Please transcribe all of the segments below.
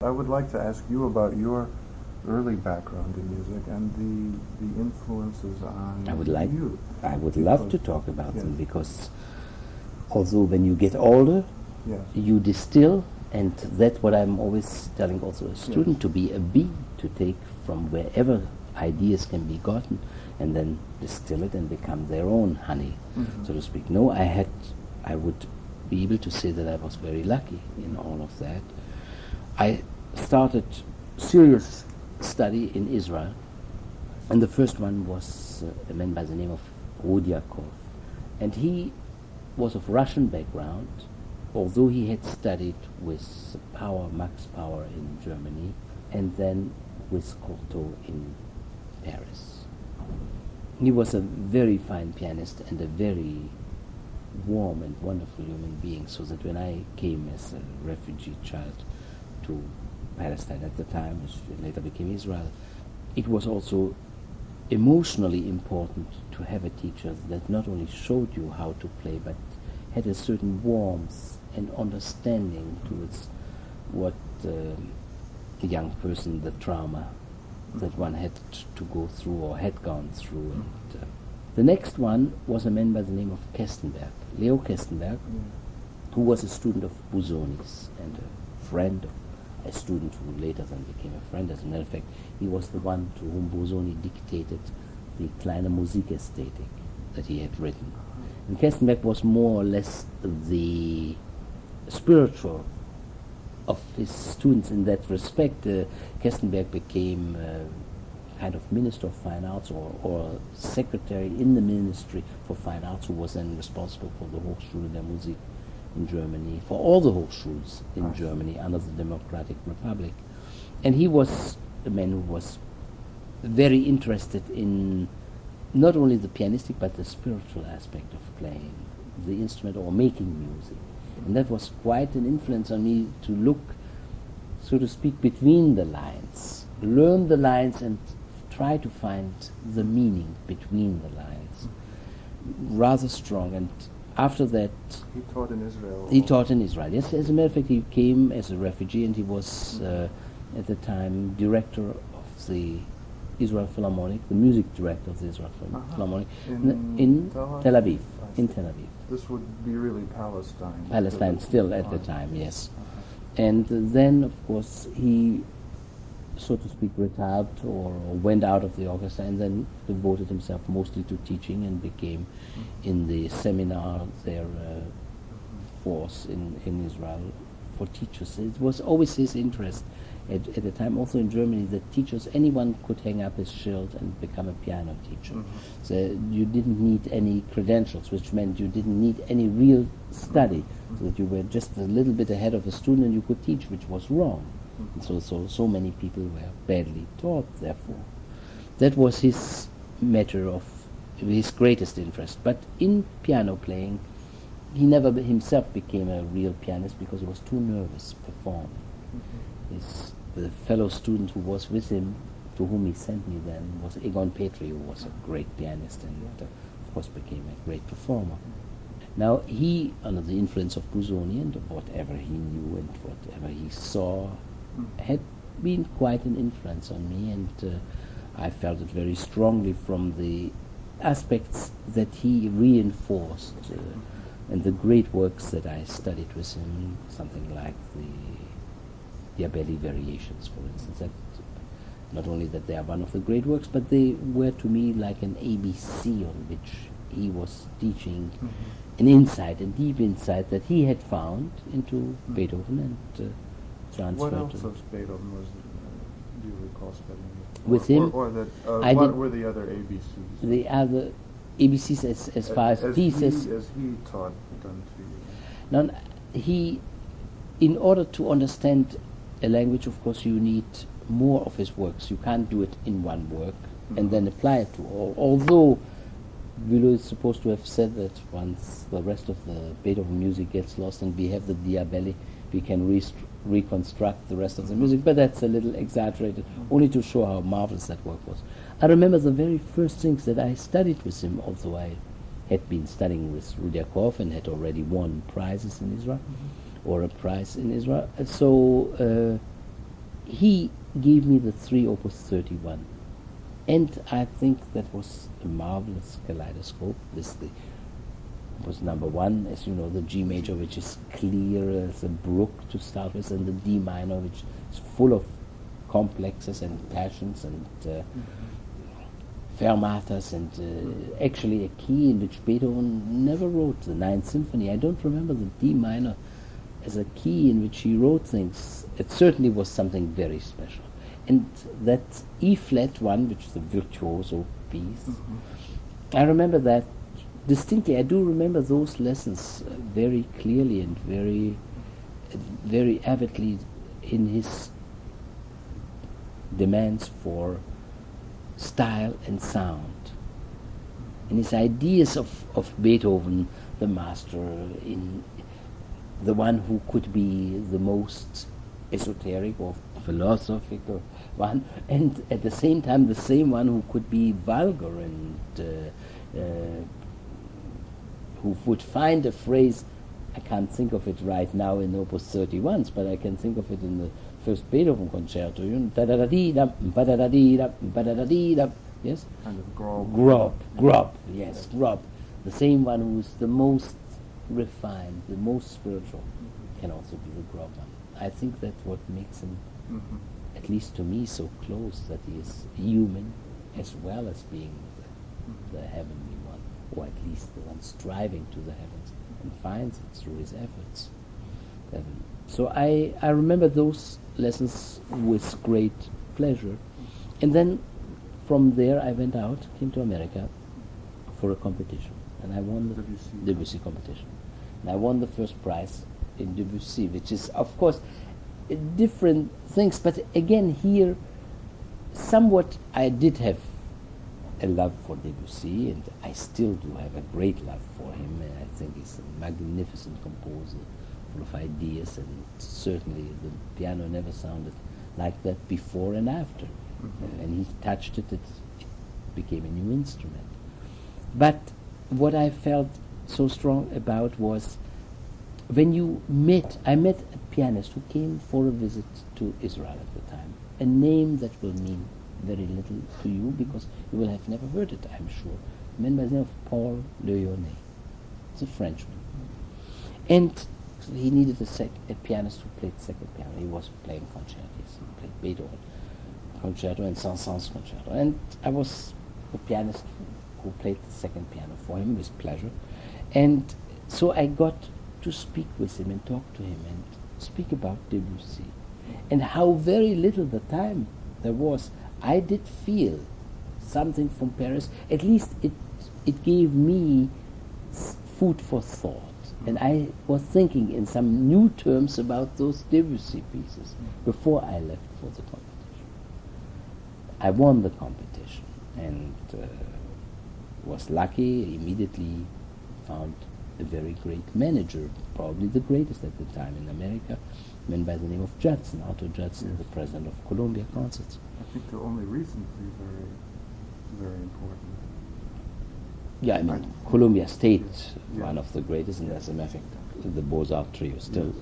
I would like to ask you about your early background in music and the influences on you. I would love to talk about yes. them, because although when you get older, Yes. you distill, and that's what I'm always telling also a student, Yes. to be a bee, to take from wherever ideas can be gotten and then distill it and become their own honey, so to speak. No, I would be able to say that I was very lucky in all of that. I started serious study in Israel, and the first one was a man by the name of Rudyakov, and he was of Russian background, although he had studied with Max Power in Germany, and then with Cortot in Paris. He was a very fine pianist and a very warm and wonderful human being, so that when I came as a refugee child to Palestine at the time, which later became Israel, it was also emotionally important to have a teacher that not only showed you how to play, but had a certain warmth and understanding towards what the young person, the trauma that one had to go through or had gone through. And the next one was a man by the name of Kestenberg, Leo Kestenberg, who was a student of Busoni's and a friend of a student who later then became a friend. As a matter of fact, he was the one to whom Busoni dictated the Kleine Musikästhetik that he had written. And Kestenberg was more or less the spiritual of his students in that respect. Kestenberg became kind of Minister of Fine Arts or Secretary in the Ministry for Fine Arts, who was then responsible for the Hochschule der Musik in Germany, for all the Hochschuls in Germany under the Democratic Republic. And he was a man who was very interested in not only the pianistic but the spiritual aspect of playing the instrument or making music. And that was quite an influence on me to look, so to speak, between the lines, learn the lines and try to find the meaning between the lines. Rather strong. And after that... He taught in Israel? He taught in Israel, yes. As a matter of fact, he came as a refugee, and he was, at the time, director of the Israel Philharmonic, the music director of the Israel Philharmonic, in Tel Aviv. In Tel Aviv. This would be really Palestine. Palestine still at the time, yes. And then, of course, he, so to speak, retired or went out of the orchestra and then devoted himself mostly to teaching and became in the seminar their force in Israel for teachers. It was always his interest at the time, also in Germany, that teachers, anyone could hang up his shield and become a piano teacher. So you didn't need any credentials, which meant you didn't need any real study, so that you were just a little bit ahead of a student and you could teach, which was wrong. And so many people were badly taught, therefore. That was his matter of his greatest interest. But in piano playing, he never himself became a real pianist because he was too nervous performing. The fellow student who was with him, to whom he sent me then, was Egon Petri, who was a great pianist and of course became a great performer. Now he, under the influence of Busoni and of whatever he knew and whatever he saw, had been quite an influence on me, and I felt it very strongly from the aspects that he reinforced and the great works that I studied with him, something like the Diabelli Variations, for instance. That not only that they are one of the great works, but they were to me like an ABC on which he was teaching an insight, a deep insight that he had found into Beethoven and transferred. What else of Beethoven was do you recall studying? With him? Or what were the other ABCs? The other ABCs as far as pieces... As he taught them to you? Now, in order to understand a language, of course, you need more of his works. You can't do it in one work and then apply it to all. Although Bülow is supposed to have said that once the rest of the Beethoven music gets lost and we have the Diabelli, we can reconstruct the rest of the music, but that's a little exaggerated, only to show how marvelous that work was. I remember the very first things that I studied with him, although I had been studying with Rudyakov and had already won prizes in Israel, or a prize in Israel. So he gave me the 3 Opus 31. And I think that was a marvelous kaleidoscope. This was number 1, as you know, the G major, which is clear as a brook to start with, and the D minor, which is full of complexes and passions and fermatas, and actually a key in which Beethoven never wrote. The Ninth Symphony, I don't remember the D minor as a key in which he wrote things. It certainly was something very special. And that E flat one, which is a virtuoso piece, I remember that distinctly. I do remember those lessons very clearly and very, very avidly in his demands for style and sound, and his ideas of Beethoven, the master, in the one who could be the most esoteric or philosophical one, and at the same time the same one who could be vulgar and who would find a phrase. I can't think of it right now in Opus 31, but I can think of it in the first Beethoven concerto. Yes? Kind of grob. Grob, yes, grob. The same one who's the most refined, the most spiritual, can also be the grob one. I think that's what makes him, at least to me, so close, that he is human as well as being the heavenly one, or at least the one striving to the heavens and finds it through his efforts. So I remember those lessons with great pleasure. And then from there I went out, came to America for a competition, and I won the Debussy competition. And I won the first prize in Debussy, which is, of course, different things, but again here, somewhat I did have a love for Debussy, and I still do have a great love for him, and I think he's a magnificent composer, full of ideas, and certainly the piano never sounded like that before and after. And he touched it, it became a new instrument. But what I felt so strong about was when I met a pianist who came for a visit to Israel at the time, a name that will mean very little to you because you will have never heard it, I'm sure. A man by the name of Paul Leonet. He's a Frenchman. And he needed a pianist who played second piano. He was playing concertos. He played Beethoven concerto and Saint-Saëns concerto. And I was the pianist who played the second piano for him with pleasure. And so I got to speak with him and talk to him and speak about Debussy and how very little the time there was. I did feel something from Paris. At least it gave me food for thought. And I was thinking in some new terms about those Debussy pieces before I left for the competition. I won the competition and was lucky, immediately found a very great manager, probably the greatest at the time in America, a man by the name of Judson, Otto Judson, the president of Columbia Concerts. I think they're only recently very, very important. Yeah, I mean, Columbia State, one of the greatest, and as a matter of fact, the Beaux-Arts trio still.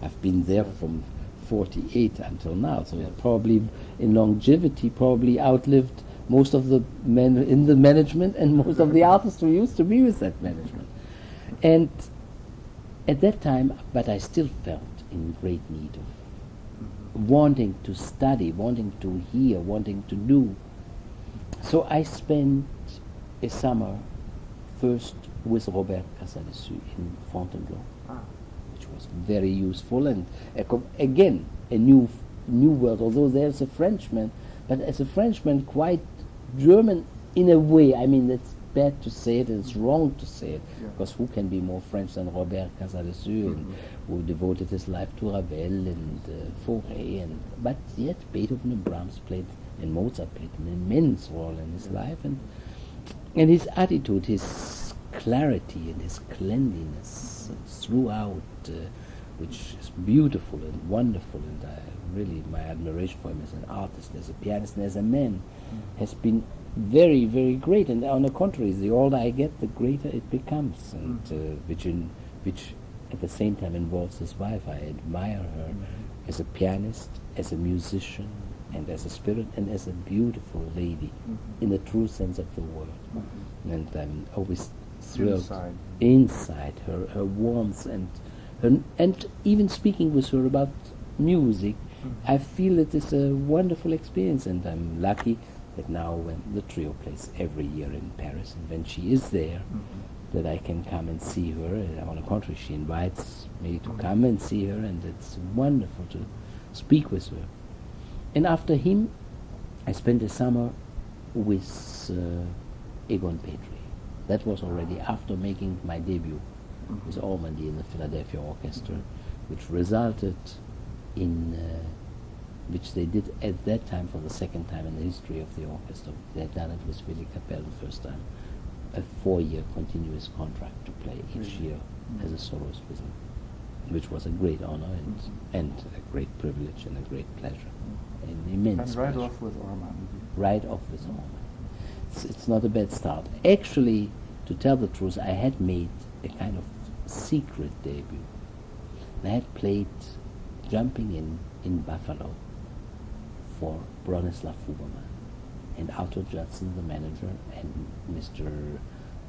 I've been there from 48 until now, so probably in longevity, probably outlived most of the men in the management and most of the artists who used to be with that management. And at that time, but I still felt in great need of wanting to study, wanting to hear, wanting to do. So I spent a summer first with Robert Casadessus in Fontainebleau, which was very useful, and again a new world, although there's a Frenchman, but as a Frenchman quite German in a way. I mean, it's bad to say it, it's wrong to say it, because who can be more French than Robert Casadessus, and who devoted his life to Ravel and Fauré, but yet Beethoven and Brahms played, and Mozart played an immense role in his life, and his attitude, his clarity and his cleanliness throughout, which is beautiful and wonderful, and really my admiration for him as an artist, as a pianist, and as a man has been very, very great. And on the contrary, the older I get, the greater it becomes, and which at the same time involves his wife. I admire her as a pianist, as a musician, and as a spirit, and as a beautiful lady, in the true sense of the word. And I'm always thrilled inside her warmth, and even speaking with her about music, I feel it is a wonderful experience, and I'm lucky that now when the trio plays every year in Paris, and when she is there, that I can come and see her. On the contrary, she invites me to come and see her, and it's wonderful to speak with her. And after him, I spent the summer with Egon Petri. That was already after making my debut with Ormandy in the Philadelphia Orchestra, which resulted in, which they did at that time for the second time in the history of the orchestra. They had done it with Willy Capell the first time, a 4-year continuous contract to play each year as a soloist with him, which was a great honor and a great privilege and a great pleasure, an immense And right pleasure. off with Ormandy. Right off with Ormandy. It's not a bad start. Actually, to tell the truth, I had made a kind of secret debut. I had played Jumping in Buffalo for Bronislaw Fuberman, and Arthur Judson, the manager, and Mr.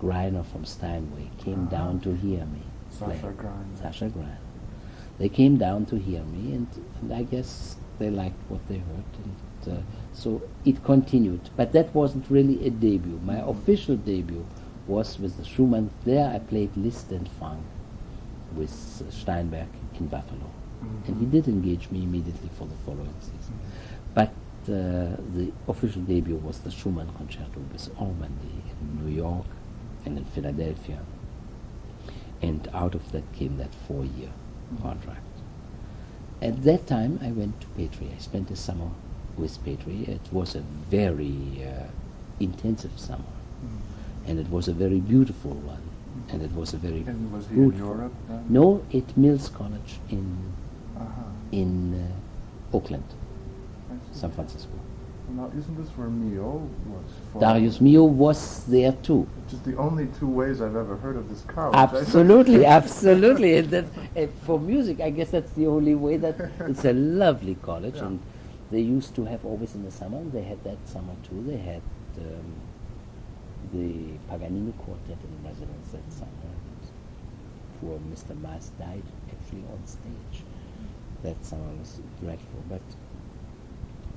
Greiner from Steinway came down to hear me play. Sasha Greiner. They came down to hear me, and I guess they liked what they heard, and so it continued. But that wasn't really a debut. My official debut was with the Schumann. There I played Liszt and Funk with Steinberg in Buffalo. And he did engage me immediately for the following season. But the official debut was the Schumann concerto with Ormandy in New York and in Philadelphia. And out of that came that 4-year contract. At that time, I went to Petri. I spent a summer with Petri. It was a very intensive summer. And it was a very beautiful one. And it was a very And was he fruitful. in Europe then? No, at Mills College in Oakland, I see. San Francisco. Now, isn't this where Mio was from? Darius Mio was there too. Which is the only 2 ways I've ever heard of this college. Absolutely, absolutely. And that, for music, I guess that's the only way. That it's a lovely college, and they used to have always in the summer. And they had that summer too. They had the Paganini Quartet in residence that summer. Poor Mr. Maas died actually on stage. That summer was dreadful, but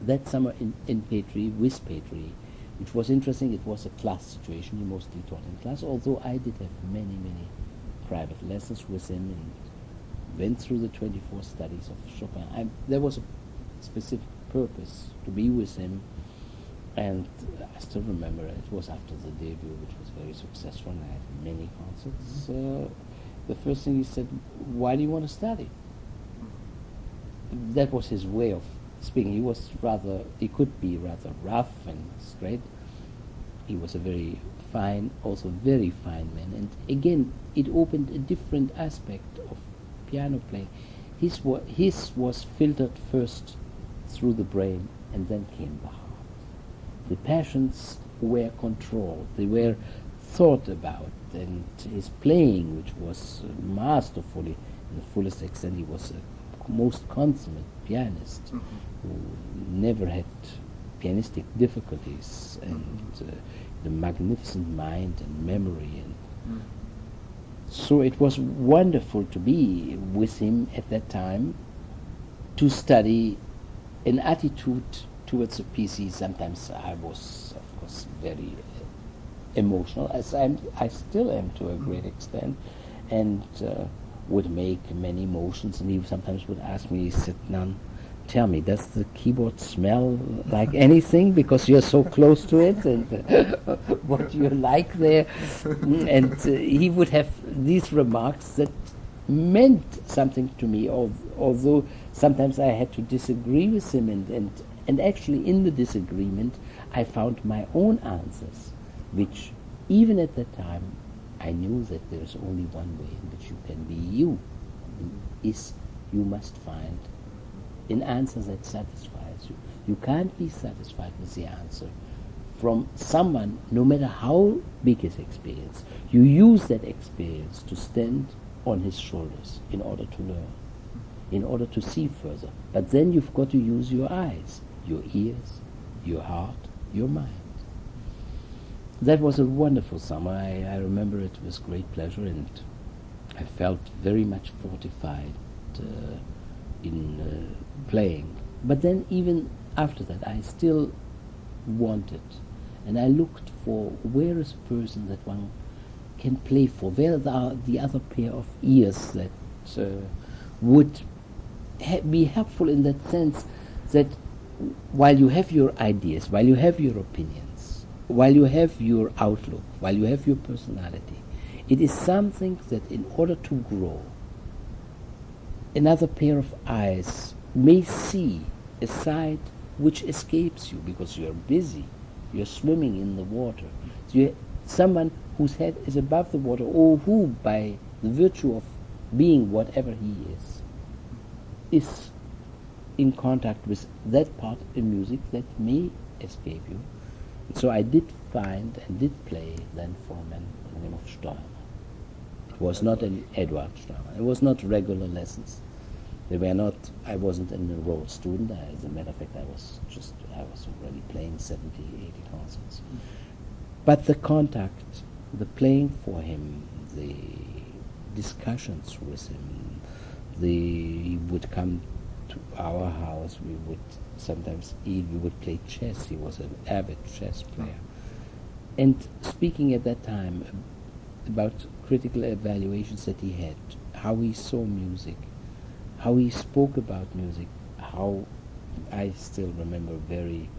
that summer in Petri, with Petri, which was interesting, it was a class situation. He mostly taught in class, although I did have many, many private lessons with him and went through the 24 studies of Chopin. There was a specific purpose to be with him, and I still remember it was after the debut, which was very successful, and I had many concerts. The first thing he said, "Why do you want to study?" That was his way of speaking. He could be rather rough and straight. He was a very fine, also very fine man. And again, it opened a different aspect of piano playing. His was filtered first through the brain, and then came the heart. The passions were controlled. They were thought about, and his playing, which was masterfully, in the fullest extent, he was a most consummate pianist who never had pianistic difficulties, and the magnificent mind and memory, and so it was wonderful to be with him at that time, to study an attitude towards a piece. Sometimes I was, of course, very emotional, as I still am to a great extent, and would make many motions, and he sometimes would ask me, he said, "Nan, tell me, does the keyboard smell like anything, because you're so close to it, and what do you like there?" And he would have these remarks that meant something to me, although sometimes I had to disagree with him, and actually in the disagreement I found my own answers, which even at that time I knew that there is only one way in which you can be you, is you must find an answer that satisfies you. You can't be satisfied with the answer from someone, no matter how big his experience. You use that experience to stand on his shoulders in order to learn, in order to see further. But then you've got to use your eyes, your ears, your heart, your mind. That was a wonderful summer. I remember it with great pleasure, and I felt very much fortified in playing. But then even after that, I still wanted, and I looked for where is a person that one can play for, where are the other pair of ears that would be helpful in that sense that while you have your ideas, while you have your opinions, while you have your outlook, while you have your personality, it is something that in order to grow, another pair of eyes may see a side which escapes you because you are busy, you're swimming in the water. So you're someone whose head is above the water, or who, by the virtue of being whatever he is in contact with that part in music that may escape you. So I did find and did play then for a man by the name of Steuermann. It was not an Eduard Steuermann. It was not regular lessons. They were not. I wasn't an enrolled student. As a matter of fact, I was already playing 70, 80 concerts. But the contact, the playing for him, the discussions with him, he would come to our house. We would sometimes eat. We would play chess. He was an avid chess player. And speaking at that time about critical evaluations that he had, how he saw music, how he spoke about music, how I still remember very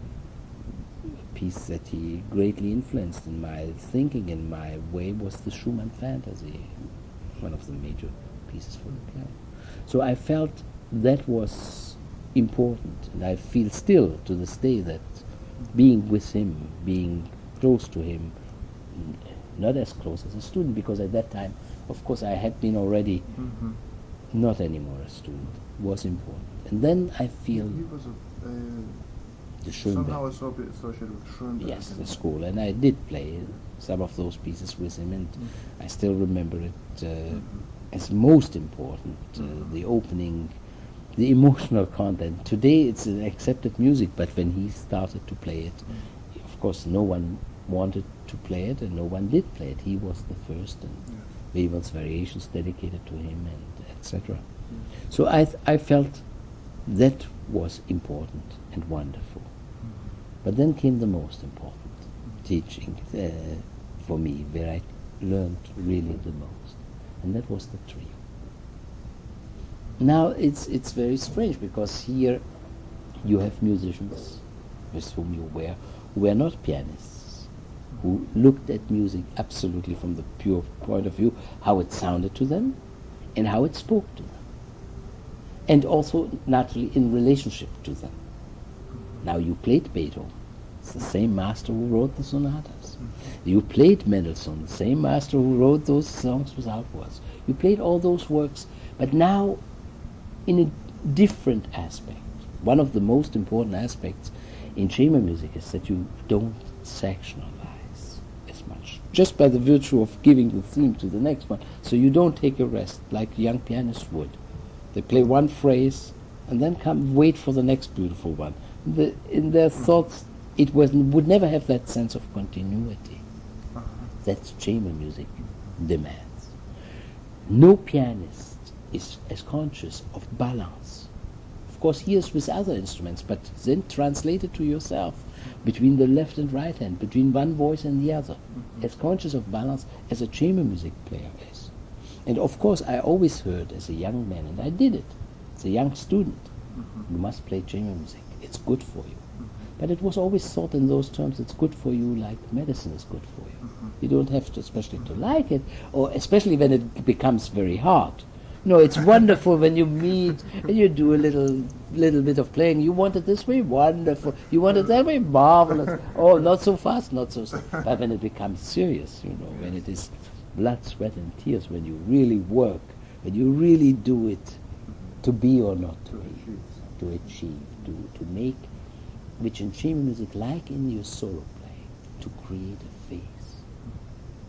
piece that he greatly influenced in my thinking, in my way, was the Schumann Fantasy, one of the major pieces for the piano. So I felt that was important, and I feel still to this day that being with him, being close to him, not as close as a student, because at that time, of course, I had been already not anymore a student, was important. And then I feel He was the Schoenberg. somehow associated with Schoenberg. Yes, the school, and I did play some of those pieces with him, and I still remember it as most important, the opening, the emotional content. Today it's an accepted music, but when he started to play it, of course no one wanted to play it, and no one did play it. He was the first, and Webern's variations dedicated to him, and etc. So I felt that was important and wonderful. But then came the most important teaching for me, where I learned really the most, and that was the trio. Now it's very strange, because here you have musicians with whom you were, who were not pianists, who looked at music absolutely from the pure point of view, how it sounded to them and how it spoke to them, and also naturally in relationship to them. Now you played Beethoven, it's the same master who wrote the sonatas. You played Mendelssohn, the same master who wrote those songs without words. You played all those works, but now in a different aspect. One of the most important aspects in chamber music is that you don't sectionalize as much, just by the virtue of giving the theme to the next one, so you don't take a rest like young pianists would. They play one phrase and then wait for the next beautiful one. In their thoughts, it would never have that sense of continuity that chamber music demands. No pianist is as conscious of balance. Of course, he is with other instruments, but then translate it to yourself, between the left and right hand, between one voice and the other, as conscious of balance as a chamber music player is. And of course, I always heard as a young man, and I did it, as a young student, you must play chamber music, it's good for you. But it was always thought in those terms, it's good for you like medicine is good for you. You don't have to especially to like it, or especially when it becomes very hard. No, it's wonderful when you meet and you do a little bit of playing. You want it this way? Wonderful. You want it that way? Marvelous. Oh, not so fast, not so slow. But when it becomes serious, when it is blood, sweat, and tears, when you really work, when you really do it to be or not to be, to achieve, to make, which in chamber music, like in your solo playing, to create a face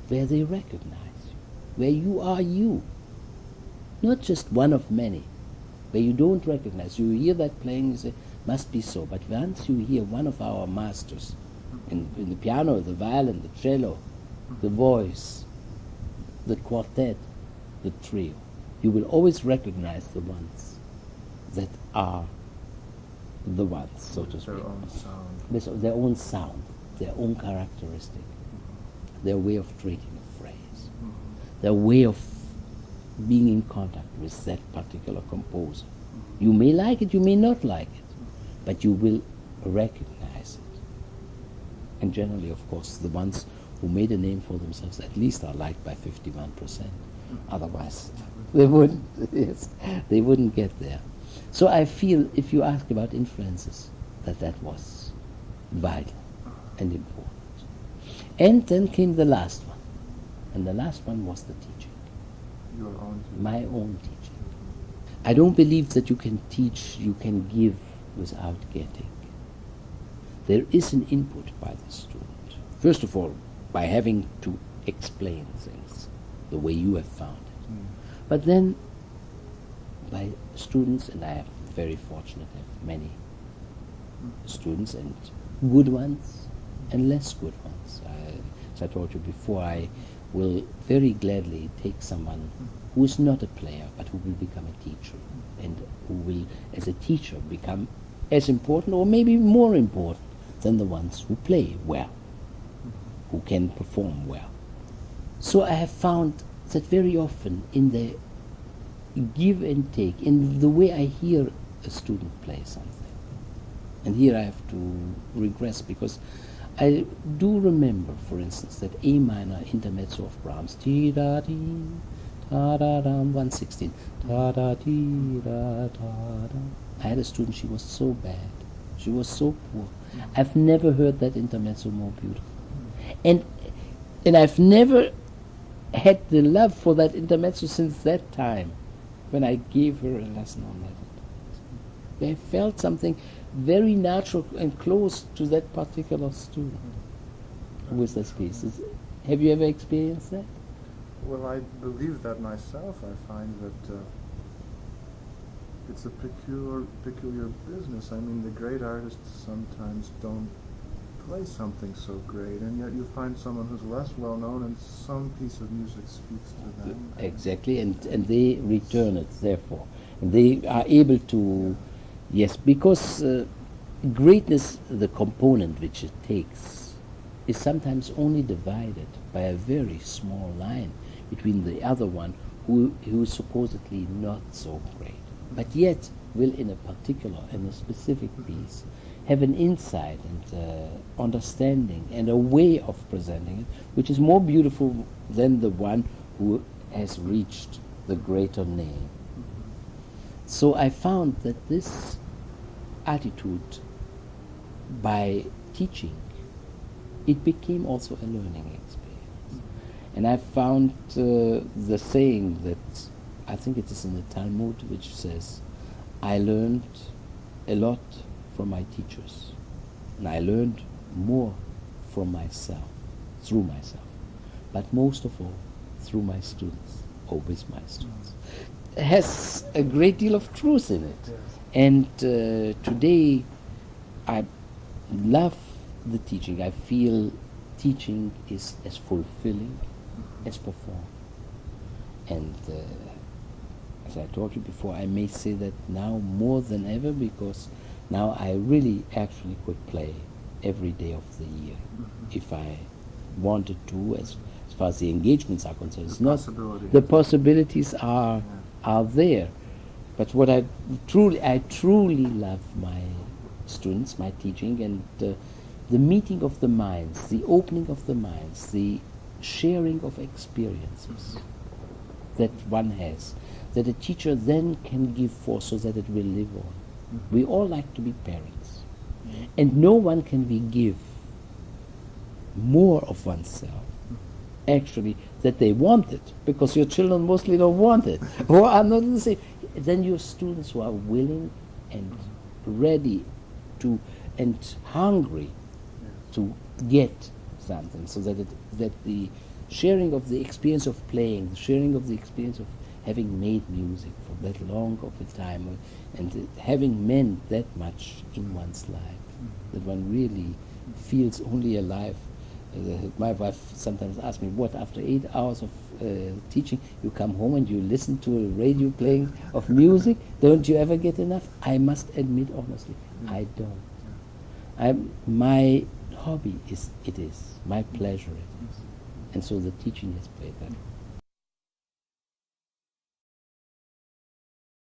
where they recognize you, where you are you, not just one of many, where you don't recognize. You hear that playing, you say, must be so. But once you hear one of our masters, in the piano, the violin, the cello, the voice, the quartet, the trio, you will always recognize the ones that are the ones, so to speak. Their own sound. Their own sound, their own characteristic, their way of treating a phrase, their way of being in contact with that particular composer. You may like it, you may not like it, but you will recognize it. And generally, of course, the ones who made a name for themselves at least are liked by 51%. Otherwise, they wouldn't. Yes, they wouldn't get there. So I feel, if you ask about influences, that was vital and important. And then came the last one, and the last one was the teaching. Your own teaching. My own teaching. I don't believe that you can teach, you can give without getting. There is an input by the student. First of all, by having to explain things the way you have found it. But then by students, and I am very fortunate to have many students, and good ones and less good ones. As I told you before, I will very gladly take someone who is not a player but who will become a teacher, and who will, as a teacher, become as important or maybe more important than the ones who play well, who can perform well. So I have found that very often in the give and take, in the way I hear a student play something, and here I have to regress, because I do remember, for instance, that A minor intermezzo of Brahms, ti-da-dee, ta-da-dam, 116, ta-da-dee-da-ta-da. I had a student, she was so bad, she was so poor. I've never heard that intermezzo more beautiful. And I've never had the love for that intermezzo since that time, when I gave her a lesson on that. I felt something very natural and close to that particular student with this piece. Have you ever experienced that? Well, I believe that myself. I find that it's a peculiar business. I mean, the great artists sometimes don't play something so great, and yet you find someone who's less well known and some piece of music speaks to them. Exactly, and they return it, therefore. And they are able to, yes, because greatness, the component which it takes, is sometimes only divided by a very small line between the other one who is supposedly not so great, but yet will, in a particular and a specific piece, have an insight and understanding and a way of presenting it which is more beautiful than the one who has reached the greater name. So I found that this attitude, by teaching, it became also a learning experience. And I found the saying that, I think it is in the Talmud, which says, I learned a lot from my teachers, and I learned more from myself, through myself, but most of all through my students, or with my students. It has a great deal of truth in it. Yes. And today I love the teaching. I feel teaching is as fulfilling as performing. And as I told you before, I may say that now more than ever, because now I really actually could play every day of the year if I wanted to, as far as the engagements are concerned. It's not, the possibilities are there. But what I truly love my students, my teaching, and the meeting of the minds, the opening of the minds, the sharing of experiences that one has, that a teacher then can give forth so that it will live on. We all like to be parents, and no one can give more of oneself, actually, that they want it, because your children mostly don't want it, or are not the same, than your students who are willing and ready to, and hungry to get something, so that the sharing of the experience of playing, the sharing of the experience of having made music for that long of a time, and having meant that much in one's life, that one really feels only alive. My wife sometimes asks me, what, after 8 hours of teaching, you come home and you listen to a radio playing of music? Don't you ever get enough? I must admit honestly, I don't. My hobby is, my pleasure it is. And so the teaching has played that